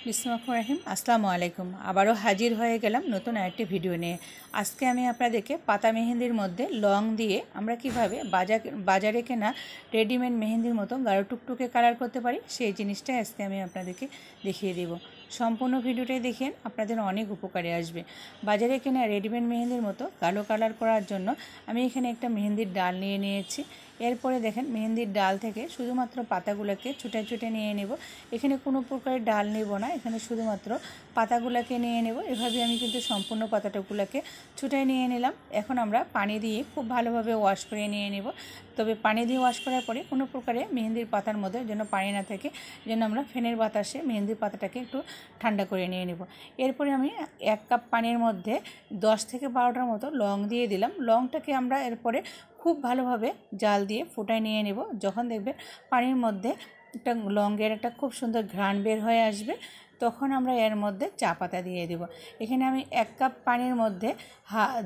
বিসমিল্লাহির আসসালামু আলাইকুম। আবারও হাজির হয়ে গেলাম নতুন আরেকটি ভিডিও নিয়ে। আজকে আমি আপনাদেরকে পাতা মেহেন্দির মধ্যে লং দিয়ে আমরা কিভাবে বাজারে কেনা রেডিমেড মেহেন্দির মতো গাঢ় টুকটুকে কালার করতে পারি সেই জিনিসটাই আজকে আমি আপনাদেরকে দেখিয়ে দেব। সম্পূর্ণ ভিডিওটাই দেখেন, আপনাদের অনেক উপকারে আসবে। বাজারে কেনা রেডিমেড মেহেন্দির মতো কালো কালার করার জন্য আমি এখানে একটা মেহেন্দির ডাল নিয়ে নিয়েছি। এরপরে দেখেন মেহেন্দির ডাল থেকে শুধুমাত্র পাতাগুলোকে ছুটে ছুটে নিয়ে নেব। এখানে কোনো প্রকারের ডাল নেব না, এখানে শুধুমাত্র পাতাগুলোকে নিয়ে নেব। এভাবে আমি কিন্তু সম্পূর্ণ পাতাটাগুলোকে ছুটাই নিয়ে নিলাম। এখন আমরা পানি দিয়ে খুব ভালোভাবে ওয়াশ করে নিয়ে নেব। তবে পানি দিয়ে ওয়াশ করার পরে কোনো প্রকারে মেহেন্দির পাতার মধ্যে যেন পানি না থাকে, যেন আমরা ফ্যানের বাতাসে মেহেন্দির পাতাটাকে একটু ঠান্ডা করে নিয়ে নেব। এরপরে আমি 1 কাপ পানির মধ্যে 10 থেকে 12টার মতো লং দিয়ে দিলাম। লংটাকে আমরা এরপরে খুব ভালোভাবে জাল দিয়ে ফুটাই নিয়ে নেব। যখন দেখবেন পানির মধ্যে একটা লংয়ের একটা খুব সুন্দর ঘ্রাণ বের হয়ে আসবে, তখন আমরা এর মধ্যে চা পাতা দিয়ে দেব। এখানে আমি 1 কাপ পানির মধ্যে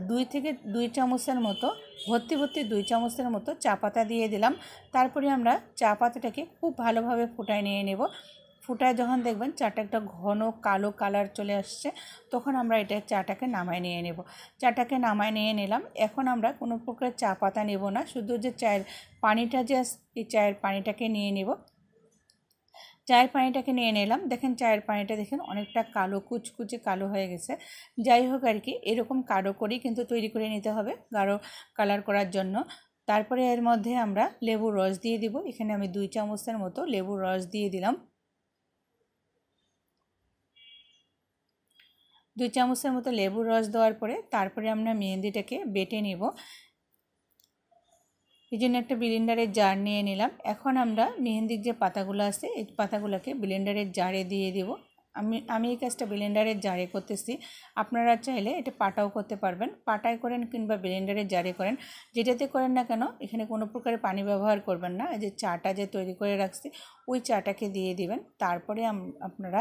2 থেকে 2 চামচের মতো ভর্তি 2 চামচের মতো চা পাতা দিয়ে দিলাম। তারপরে আমরা চা পাতাটাকে খুব ভালোভাবে ফুটাই নিয়ে নেব। ফুটায় যখন দেখবেন চাটা একটা ঘন কালো কালার চলে আসছে, তখন আমরা এটা চাটাকে নামায় নিয়ে নেব। চাটাকে নামায় নিয়ে নিলাম। এখন আমরা কোনো প্রকার চা পাতা নেব না, শুধু যে চায়ের পানিটা যে এই চায়ের পানিটাকে নিয়ে নেব। চায়ের পানিটাকে নিয়ে নিলাম। দেখেন চায়ের পানিটা দেখেন অনেকটা কালো, কুচকুচে কালো হয়ে গেছে। যাই হোক আর কি, এরকম কালো করেই কিন্তু তৈরি করে নিতে হবে গাঢ় কালার করার জন্য। তারপরে এর মধ্যে আমরা লেবুর রস দিয়ে দিব। এখানে আমি 2 চামচের মতো লেবুর রস দিয়ে দিলাম। 2 চামচের মতো লেবুর রস দেওয়ার পরে তারপরে আমরা মেহেন্দিটাকে বেটে নেব। এই জন্য একটা ব্লেন্ডারের জার নিয়ে নিলাম। এখন আমরা মেহেন্দির যে পাতাগুলো আছে এই পাতাগুলোকে ব্লেন্ডারের জারে দিয়ে দেব। আমি এই কাজটা ব্লেন্ডারের জারে করতেছি। আপনারা চাইলে এটা পাটাও করতে পারবেন, পাটায় করেন কিংবা ব্লেন্ডারের জারে করেন, যেটাতে করেন না কেন এখানে কোনো প্রকারের পানি ব্যবহার করবেন না। এই যে চাটা যে তৈরি করে রাখছি ওই চাটাকে দিয়ে দিবেন। তারপরে আপনারা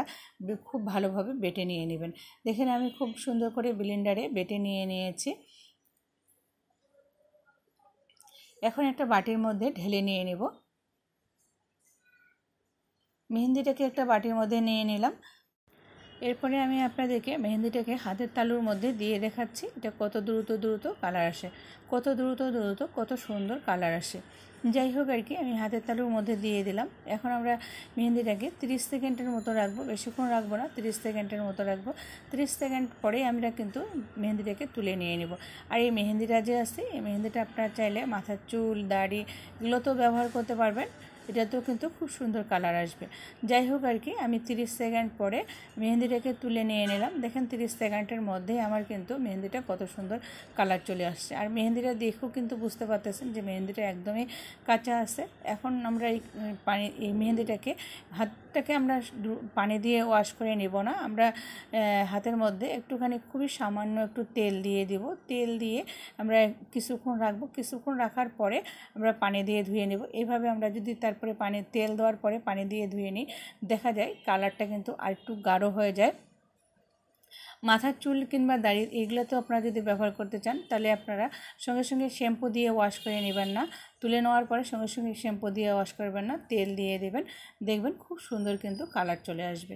খুব ভালোভাবে বেটে নিয়ে নেবেন। দেখেন আমি খুব সুন্দর করে ব্লেন্ডারে বেটে নিয়ে নিয়েছি। এখন একটা বাটির মধ্যে ঢেলে নিয়ে নেব। মেহেন্দিটাকে একটা বাটির মধ্যে নিয়ে নিলাম। এরপরে আমি আপনাদেরকে মেহেন্দিটাকে হাতের তালুর মধ্যে দিয়ে দেখাচ্ছি এটা কত দ্রুত কালার আসে, কত দ্রুত কত সুন্দর কালার আসে। যাই হোক আর কি, আমি হাতের তালুর মধ্যে দিয়ে দিলাম। এখন আমরা মেহেন্দিটাকে 30 সেকেন্ডের মতো রাখবো, বেশিক্ষণ রাখবো না, 30 সেকেন্ডের মতো রাখবো। 30 সেকেন্ড পরে আমরা কিন্তু মেহেন্দিটাকে তুলে নিয়ে নেব। আর এই মেহেন্দিটা যে আছে এই মেহেন্দিটা আপনারা চাইলে মাথার চুল, দাড়ি এগুলোতেও ব্যবহার করতে পারবেন, এটাতেও কিন্তু খুব সুন্দর কালার আসবে। যাই হোক আর কি, আমি 30 সেকেন্ড পরে মেহেন্দিটাকে তুলে নিয়ে নিলাম। দেখেন 30 সেকেন্ডের মধ্যে আমার কিন্তু মেহেন্দিটা কত সুন্দর কালার চলে আসছে। আর মেহেন্দিটা দেখেও কিন্তু বুঝতে পারতেছেন যে মেহেন্দিটা একদমই কাঁচা আছে। এখন আমরা এই মেহেন্দিটাকে হাতটাকে আমরা পানি দিয়ে ওয়াশ করে নেব না, আমরা হাতের মধ্যে একটুখানি খুবই সামান্য একটু তেল দিয়ে দেব। তেল দিয়ে আমরা কিছুক্ষণ রাখবো, কিছুক্ষণ রাখার পরে আমরা পানি দিয়ে ধুয়ে নেব। এইভাবে আমরা যদি তারপরে তেল দেওয়ার পরে পানি দিয়ে ধুয়ে নিই, দেখা যায় কালারটা কিন্তু আর একটু গাঢ় হয়ে যায়। মাথার চুল কিংবা দাড়ি এগুলোতেও আপনারা যদি ব্যবহার করতে চান তাহলে আপনারা সঙ্গে সঙ্গে শ্যাম্পু দিয়ে ওয়াশ করে নেবেন না, তুলে নেওয়ার পরে সঙ্গে সঙ্গে শ্যাম্পু দিয়ে ওয়াশ করবেন না, তেল দিয়ে দেবেন, দেখবেন খুব সুন্দর কিন্তু কালার চলে আসবে।